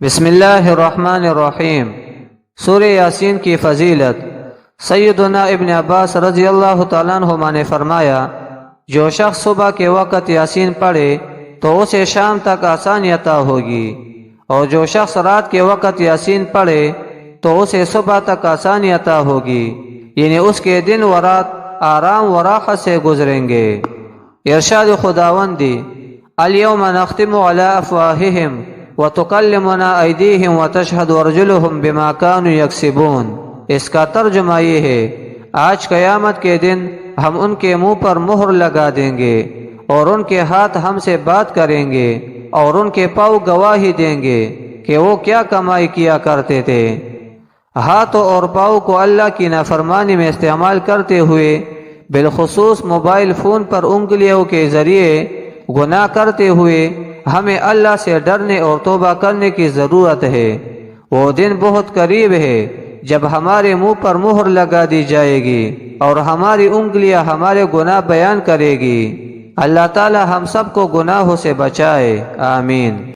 بسم اللہ الرحمن الرحیم۔ سورہ یاسین کی فضیلت۔ سیدنا ابن عباس رضی اللہ تعالیٰ عنہما نے فرمایا، جو شخص صبح کے وقت یاسین پڑھے تو اسے شام تک آسانی عطا ہوگی، اور جو شخص رات کے وقت یاسین پڑھے تو اسے صبح تک آسانی عطا ہوگی، یعنی اس کے دن و رات آرام و راحت سے گزریں گے۔ ارشاد خداوندی، الیوم نختم علی افواہہم وتکلمنا ایدیہم وتشہد ارجلہم بما کانوا یکسبون۔ اس کا ترجمہ یہ ہے، آج قیامت کے دن ہم ان کے منہ پر مہر لگا دیں گے، اور ان کے ہاتھ ہم سے بات کریں گے، اور ان کے پاؤں گواہی دیں گے کہ وہ کیا کمائی کیا کرتے تھے۔ ہاتھوں اور پاؤں کو اللہ کی نافرمانی میں استعمال کرتے ہوئے، بالخصوص موبائل فون پر انگلیوں کے ذریعے گناہ کرتے ہوئے، ہمیں اللہ سے ڈرنے اور توبہ کرنے کی ضرورت ہے۔ وہ دن بہت قریب ہے جب ہمارے منہ پر مہر لگا دی جائے گی اور ہماری انگلیاں ہمارے گناہ بیان کرے گی۔ اللہ تعالی ہم سب کو گناہوں سے بچائے، آمین۔